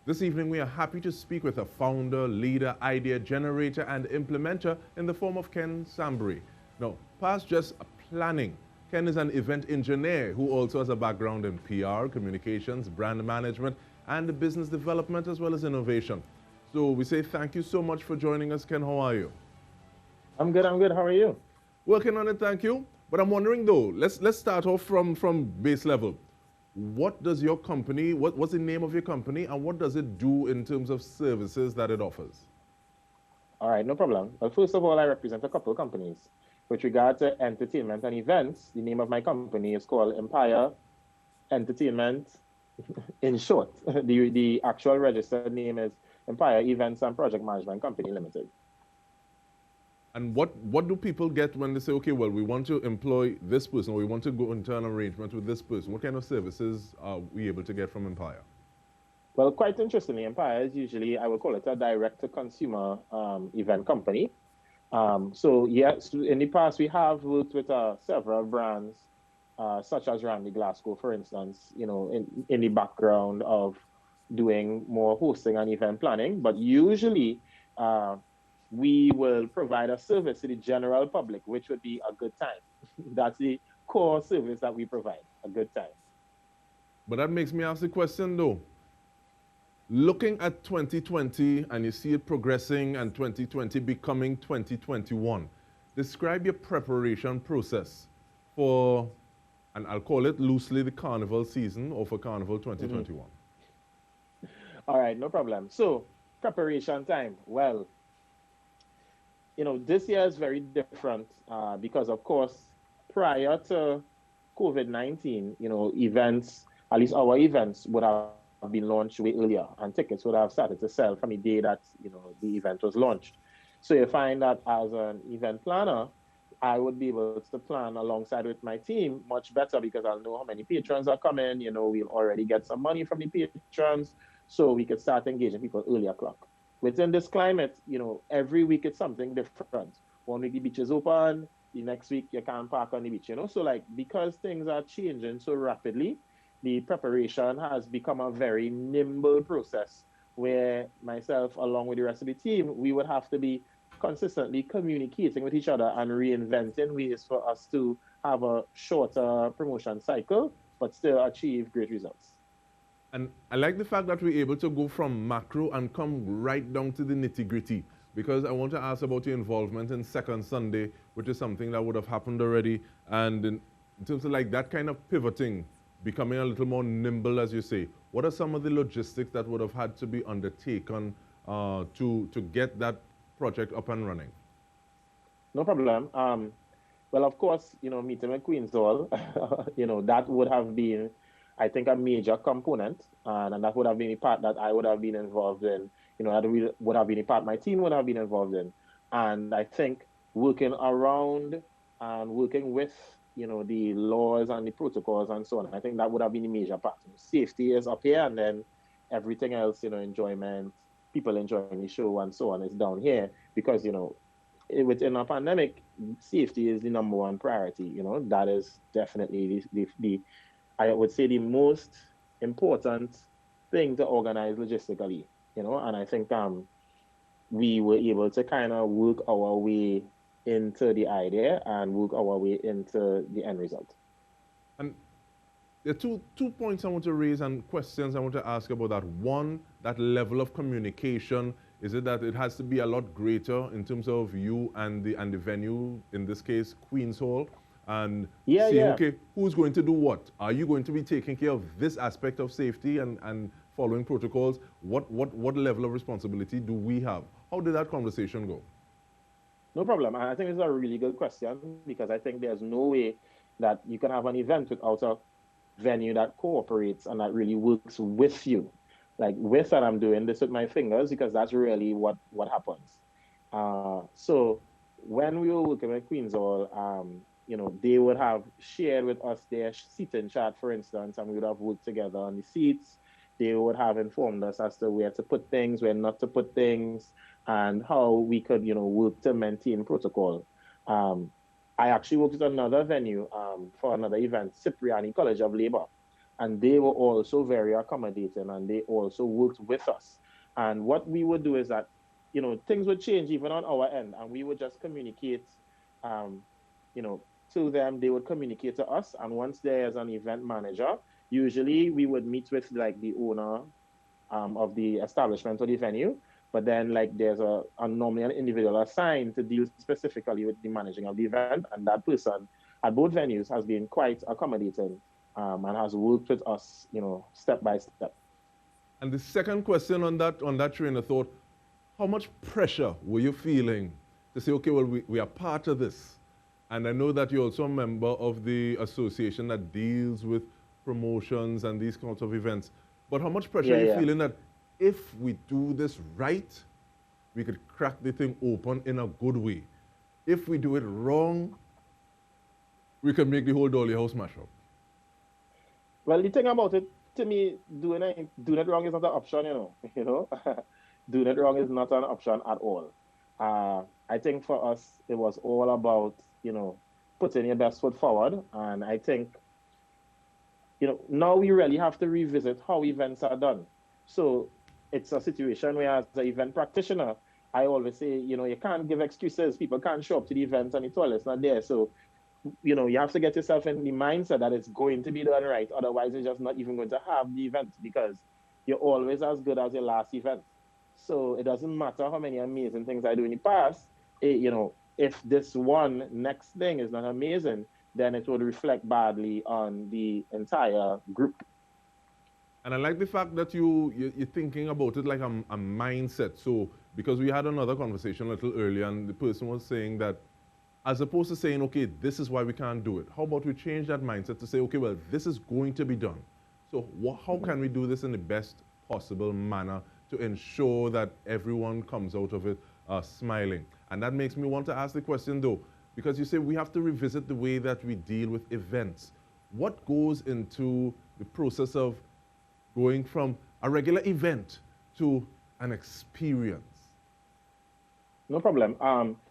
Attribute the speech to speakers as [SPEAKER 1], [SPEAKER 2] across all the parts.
[SPEAKER 1] This evening, we are happy to speak with a founder, leader, idea generator, and implementer in the form of Ken Sanbury. Now, past just planning, Ken is an event engineer who also has a background in PR, communications, brand management, and business development, as well as innovation. So we say thank you so much for joining us, Ken. How are you?
[SPEAKER 2] I'm good. I'm good. How are you?
[SPEAKER 1] Working on it, thank you. But I'm wondering though, let's start off from base level. What does your company, what's the name of your company, and what does it do in terms of services that it offers?
[SPEAKER 2] All right, no problem. Well, first of all, I represent a couple of companies. With regard to entertainment and events, the name of my company is called Empire Entertainment. In short, the actual registered name is Empire Events and Project Management Company Limited.
[SPEAKER 1] And what do people get when they say, okay, well, we want to employ this person, or we want to go into an arrangement with this person? What kind of services are we able to get from Empire?
[SPEAKER 2] Well, quite interestingly, Empire is usually, I would call it a direct-to-consumer event company. So yes, in the past, we have worked with several brands, such as Randy Glasgow, for instance, in the background of doing more hosting and event planning. But usually, we will provide a service to the general public, which would be a good time. That's the core service that we provide, a good time.
[SPEAKER 1] But that makes me ask the question though. Looking at 2020 and you see it progressing and 2020 becoming 2021, describe your preparation process for, and I'll call it loosely the carnival season or for Carnival 2021.
[SPEAKER 2] All right, no problem. So, preparation time. Well, this year is very different because, of course, prior to COVID-19, events, at least our events would have been launched way earlier and tickets would have started to sell from the day that, the event was launched. So you find that as an event planner, I would be able to plan alongside with my team much better because I'll know how many patrons are coming. We'll already get some money from the patrons, so we could start engaging people early o'clock. Within this climate, every week it's something different. One week the beach is open, the next week you can't park on the beach, So like, because things are changing so rapidly, the preparation has become a very nimble process where myself, along with the rest of the team, we would have to be consistently communicating with each other and reinventing ways for us to have a shorter promotion cycle, but still achieve great results.
[SPEAKER 1] And I like the fact that we're able to go from macro and come right down to the nitty gritty, because I want to ask about your involvement in Sekon Sunday, which is something that would have happened already. And in terms of like that kind of pivoting, becoming a little more nimble, as you say, what are some of the logistics that would have had to be undertaken to get that project up and running?
[SPEAKER 2] No problem. Well, of course, meeting with Queen's Hall, that would have been, I think, a major component, and that would have been a part that I would have been involved in. That would have been a part my team would have been involved in, and I think working around and working with, the laws and the protocols and so on. I think that would have been a major part. Safety is up here, and then everything else, enjoyment, people enjoying the show and so on is down here because, within a pandemic, safety is the number one priority. That is definitely the I would say the most important thing to organize logistically, and I think we were able to kind of work our way into the idea and work our way into the end result.
[SPEAKER 1] And there are two points I want to raise and questions I want to ask about that. One, that level of communication. Is it that it has to be a lot greater in terms of you and the venue, in this case, Queen's Hall? And saying, okay, who's going to do what? Are you going to be taking care of this aspect of safety and following protocols? What level of responsibility do we have? How did that conversation go?
[SPEAKER 2] No problem. I think it's a really good question because I think there's no way that you can have an event without a venue that cooperates and that really works with you. Like with, and I'm doing this with my fingers because that's really what happens. So when we were working with Queen's Hall, they would have shared with us their seating chart, for instance, and we would have worked together on the seats. They would have informed us as to where to put things, where not to put things, and how we could, work to maintain protocol. I actually worked at another venue for another event, Cipriani College of Labor. and they were also very accommodating, and they also worked with us. And what we would do is that, things would change even on our end, and we would just communicate, um, you know, to them. They would communicate to us, and once there's an event manager, usually we would meet with like the owner of the establishment or the venue. But then, like, there's a normally an individual assigned to deal specifically with the managing of the event, and that person at both venues has been quite accommodating, and has worked with us, step by step.
[SPEAKER 1] And the second question on that train of thought, how much pressure were you feeling to say, okay, well, we are part of this? And I know that you're also a member of the association that deals with promotions and these kinds of events. But how much pressure
[SPEAKER 2] Yeah,
[SPEAKER 1] are you
[SPEAKER 2] yeah.
[SPEAKER 1] feeling that if we do this right, we could crack the thing open in a good way? If we do it wrong, we could make the whole Dolly house mash up.
[SPEAKER 2] Well, the thing about it, to me, doing it wrong is not an option, doing it wrong is not an option at all. I think for us, it was all about, putting your best foot forward. And I think, now we really have to revisit how events are done. So it's a situation where, as an event practitioner, I always say, you can't give excuses. People can't show up to the event and the toilet's not there. So, you have to get yourself in the mindset that it's going to be done right. Otherwise, you're just not even going to have the event, because you're always as good as your last event. So it doesn't matter how many amazing things I do in the past. If this one next thing is not amazing, then it would reflect badly on the entire group.
[SPEAKER 1] And I like the fact that you're thinking about it like a mindset. So, because we had another conversation a little earlier, and the person was saying that as opposed to saying, okay, this is why we can't do it, how about we change that mindset to say, okay, well, this is going to be done. So how can we do this in the best possible manner to ensure that everyone comes out of it smiling? And that makes me want to ask the question, though, because you say we have to revisit the way that we deal with events. What goes into the process of going from a regular event to an experience?
[SPEAKER 2] No problem.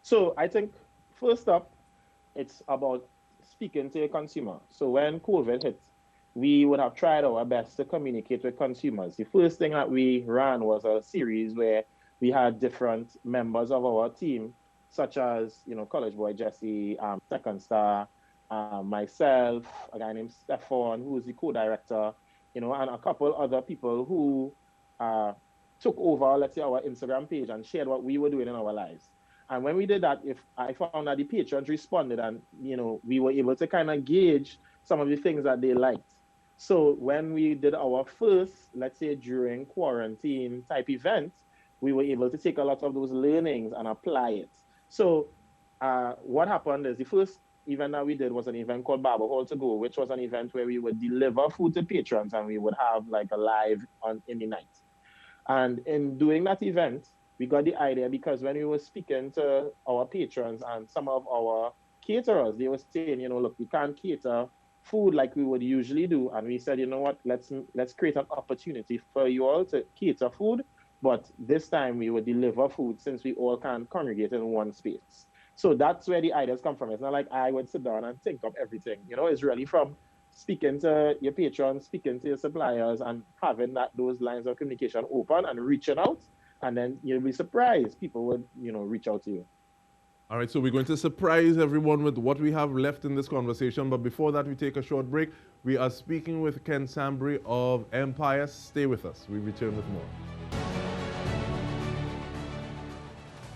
[SPEAKER 2] So I think first up, it's about speaking to your consumer. So when COVID hit, we would have tried our best to communicate with consumers. The first thing that we ran was a series where we had different members of our team, such as, College Boy Jesse, Second Star, myself, a guy named Stefan, who is the co-director, and a couple other people who uh, took over, let's say, our Instagram page and shared what we were doing in our lives. And when we did that, if I found that the patrons responded, and we were able to kind of gauge some of the things that they liked. So when we did our first, let's say, during quarantine type event, we were able to take a lot of those learnings and apply it. So what happened is the first event that we did was an event called Barber Hall to Go, which was an event where we would deliver food to patrons, and we would have like a live on in the night. And in doing that event, we got the idea because when we were speaking to our patrons and some of our caterers, they were saying, look, we can't cater food like we would usually do. And we said, you know what, let's create an opportunity for you all to cater food, but this time we would deliver food since we all can congregate in one space. So that's where the ideas come from. It's not like I would sit down and think of everything. It's really from speaking to your patrons, speaking to your suppliers, and having those lines of communication open and reaching out. And then you'll be surprised. People would, reach out to you.
[SPEAKER 1] All right, so we're going to surprise everyone with what we have left in this conversation. But before that, we take a short break. We are speaking with Ken Sanbury of Empire. Stay with us. We return with more.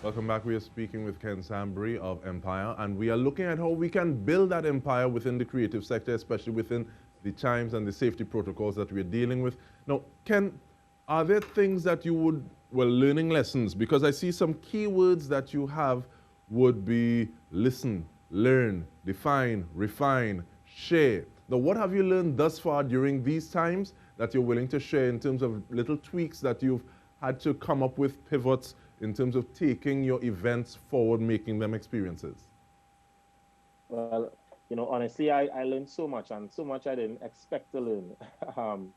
[SPEAKER 1] Welcome back. We are speaking with Ken Sanbury of Empire, and we are looking at how we can build that empire within the creative sector, especially within the times and the safety protocols that we're dealing with. Now, Ken, are there things that you would, learning lessons, because I see some keywords that you have would be listen, learn, define, refine, share. Now, what have you learned thus far during these times that you're willing to share in terms of little tweaks that you've had to come up with, pivots, in terms of taking your events forward, making them experiences?
[SPEAKER 2] Well, honestly, I learned so much, and so much I didn't expect to learn.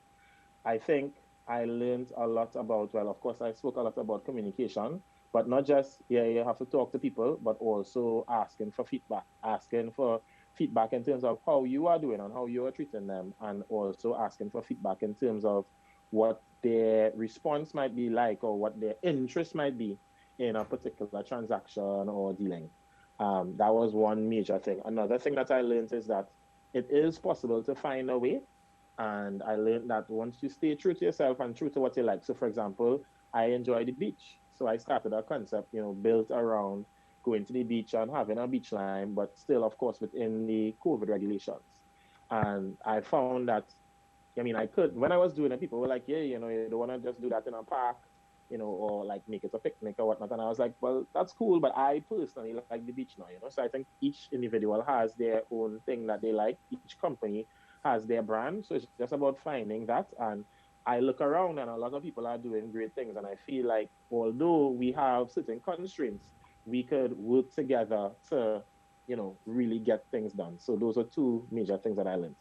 [SPEAKER 2] I think I learned a lot about, well, of course, I spoke a lot about communication, but not just, yeah, you have to talk to people, but also asking for feedback, asking for feedback in terms of how you are doing and how you are treating them, and also asking for feedback in terms of what their response might be like or what their interest might be in a particular transaction or dealing. That was one major thing. Another thing that I learned is that it is possible to find a way. And I learned that once you stay true to yourself and true to what you like. So, for example, I enjoy the beach. So I started a concept, built around going to the beach and having a beach line, but still, of course, within the COVID regulations. And I found that, I mean, I could, when I was doing it, people were like, yeah, you don't want to just do that in a park, or like make it a picnic or whatnot. And I was like, well, that's cool, but I personally like the beach now. So I think each individual has their own thing that they like. Each company has their brand. So it's just about finding that. And I look around and a lot of people are doing great things. And I feel like although we have certain constraints, we could work together to, really get things done. So those are two major things that I learned.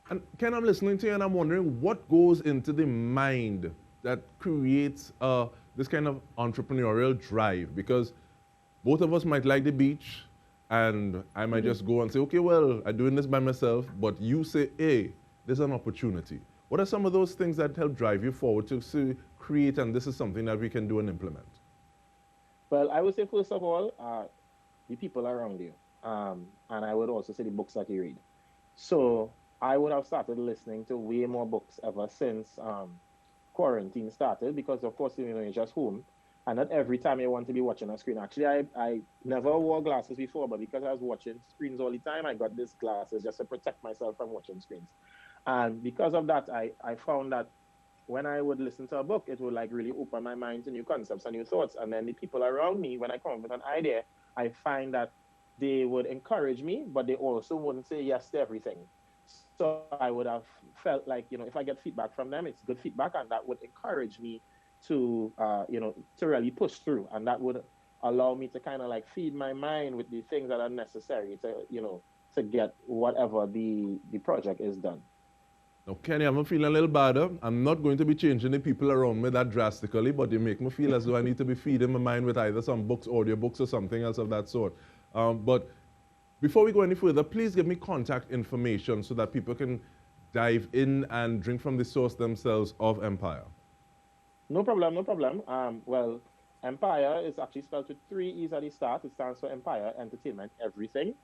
[SPEAKER 1] And Ken, I'm listening to you and I'm wondering what goes into the mind that creates this kind of entrepreneurial drive, because both of us might like the beach and I might just go and say, okay, well, I'm doing this by myself, but you say, hey, there's an opportunity. What are some of those things that help drive you forward to create, and this is something that we can do and implement?
[SPEAKER 2] Well, I would say, first of all, the people around you. And I would also say the books that you read. So I would have started listening to way more books ever since quarantine started, because of course, you're just home. And not every time you want to be watching a screen. Actually, I never wore glasses before, but because I was watching screens all the time, I got these glasses just to protect myself from watching screens. And because of that, I found that when I would listen to a book, it would like really open my mind to new concepts and new thoughts. And then the people around me, when I come up with an idea, I find that they would encourage me, but they also wouldn't say yes to everything. So I would have felt like, if I get feedback from them, it's good feedback, and that would encourage me to really push through. And that would allow me to kind of like feed my mind with the things that are necessary to get whatever the project is done.
[SPEAKER 1] Now, Kenny, I'm feeling a little better. I'm not going to be changing the people around me that drastically, but they make me feel as though I need to be feeding my mind with either some books, audio books, or something else of that sort. But before we go any further, please give me contact information so that people can dive in and drink from the source themselves of Empire.
[SPEAKER 2] No problem, no problem. Well, Empire is actually spelled with three E's at the start. It stands for Empire Entertainment Everything.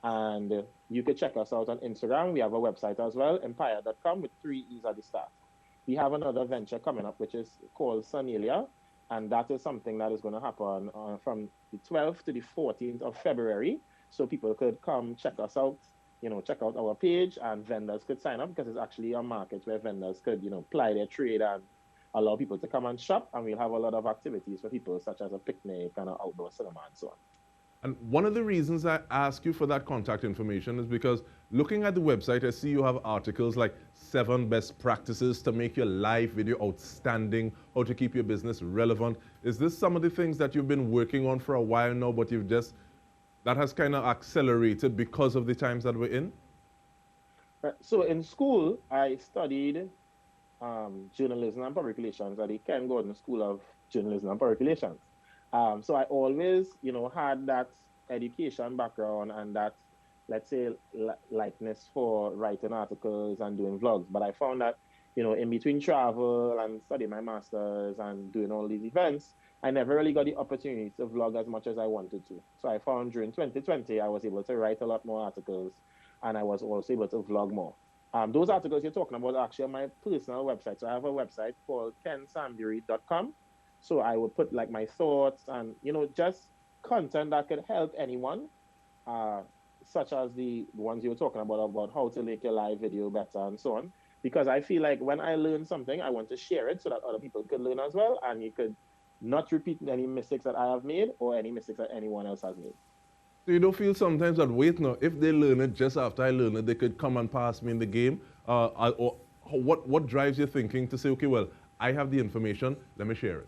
[SPEAKER 2] And you can check us out on Instagram. We have a website as well, empire.com, with three E's at the start. We have another venture coming up, which is called Sunelia. And that is something that is going to happen from the 12th to the 14th of February. So people could come check us out, check out our page, and vendors could sign up, because it's actually a market where vendors could, ply their trade and allow people to come and shop. And we'll have a lot of activities for people, such as a picnic and an outdoor cinema and so on.
[SPEAKER 1] And one of the reasons I ask you for that contact information is because looking at the website, I see you have articles like 7 best practices to make your live video outstanding, how to keep your business relevant. Is this some of the things that you've been working on for a while now, but that has kind of accelerated because of the times that we're in?
[SPEAKER 2] So in school, I studied journalism and public relations at the Ken School of Journalism and Public Relations. So I always, had that education background and that, let's say, likeness for writing articles and doing vlogs. But I found that, in between travel and studying my master's and doing all these events, I never really got the opportunity to vlog as much as I wanted to. So I found during 2020, I was able to write a lot more articles, and I was also able to vlog more. Those articles you're talking about are actually on my personal website. So I have a website called kensanbury.com. So I would put like my thoughts and, just content that could help anyone, such as the ones you were talking about how to make your live video better and so on. Because I feel like when I learn something, I want to share it so that other people could learn as well. And you could not repeat any mistakes that I have made or any mistakes that anyone else has made.
[SPEAKER 1] So you don't feel sometimes that, wait, no, if they learn it just after I learn it, they could come and pass me in the game? Or what drives your thinking to say, okay, well, I have the information, let me share it?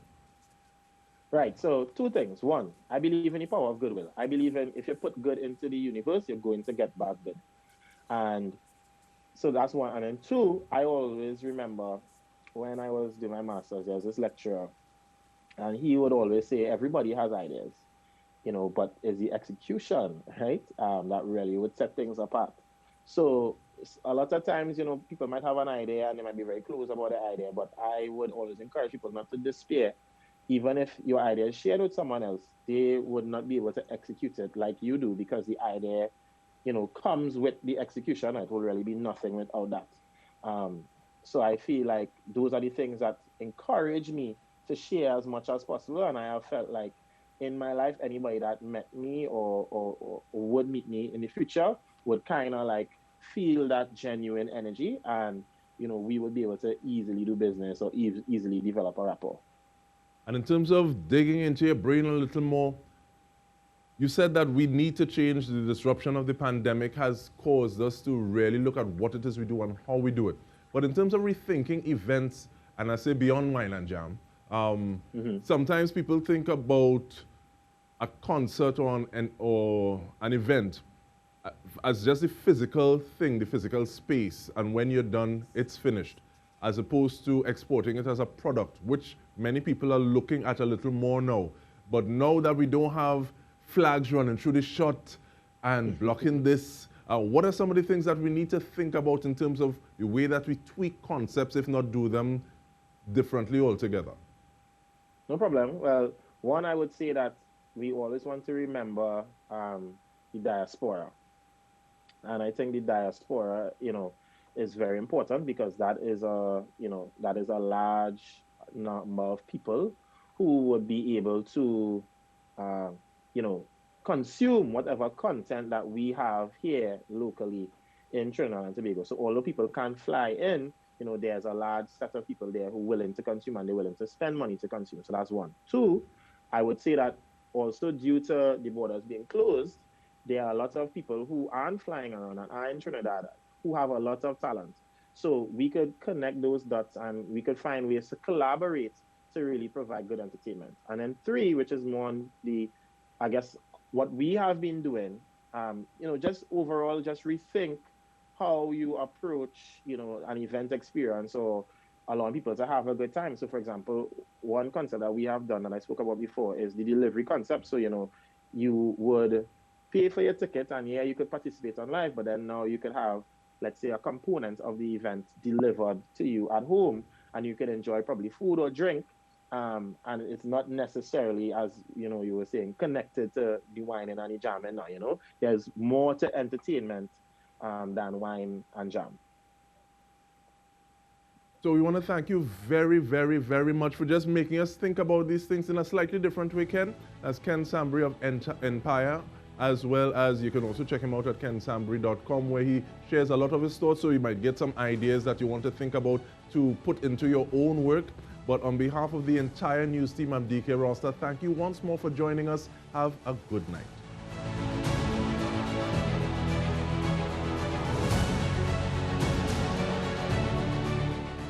[SPEAKER 2] Right. So 2 things. 1, I believe in the power of goodwill. I believe in if you put good into the universe, you're going to get back good. And so that's 1. And then 2, I always remember when I was doing my master's, there was this lecturer, and he would always say, everybody has ideas. but is the execution, right? That really would set things apart. So a lot of times, people might have an idea and they might be very close about the idea, but I would always encourage people not to despair. Even if your idea is shared with someone else, they would not be able to execute it like you do because the idea, comes with the execution. It will really be nothing without that. So I feel like those are the things that encourage me to share as much as possible. And I have felt like in my life, anybody that met me or would meet me in the future would kind of like feel that genuine energy, and we would be able to easily do business or easily develop a rapport.
[SPEAKER 1] And in terms of digging into your brain a little more, you said that we need to change. The disruption of the pandemic has caused us to really look at what it is we do and how we do it. But in terms of rethinking events, and I say beyond wine and jam, sometimes people think about a concert or an event as just the physical thing, the physical space, and when you're done, it's finished, as opposed to exporting it as a product, which many people are looking at a little more now. But now that we don't have flags running through the shot and blocking this, what are some of the things that we need to think about in terms of the way that we tweak concepts, if not do them differently altogether?
[SPEAKER 2] No problem. Well, one, I would say that we always want to remember the diaspora. And I think the diaspora, is very important because that is a large number of people who would be able to, consume whatever content that we have here locally in Trinidad and Tobago. So although people can't fly in, there's a large set of people there who are willing to consume and they're willing to spend money to consume. So that's one. Two, I would say that also due to the borders being closed, there are a lot of people who aren't flying around and are in Trinidad who have a lot of talent. So we could connect those dots and we could find ways to collaborate to really provide good entertainment. And then three, which is more on I guess, what we have been doing, just overall, just rethink how you approach, an event experience or allowing people to have a good time. So, for example, one concept that we have done that I spoke about before is the delivery concept. So, you would pay for your ticket and you could participate on live, but then now you could have, let's say, a component of the event delivered to you at home, and you can enjoy probably food or drink. And it's not necessarily, as you were saying, connected to the wine and the jamming now. There's more to entertainment than wine and jam.
[SPEAKER 1] So we want to thank you very, very, very much for just making us think about these things in a slightly different way, Ken. As Ken Sanbury of Empire, as well as you can also check him out at kensanbury.com, where he shares a lot of his thoughts, so you might get some ideas that you want to think about to put into your own work. But on behalf of the entire news team, I'm DK Roster. Thank you once more for joining us. Have a good night.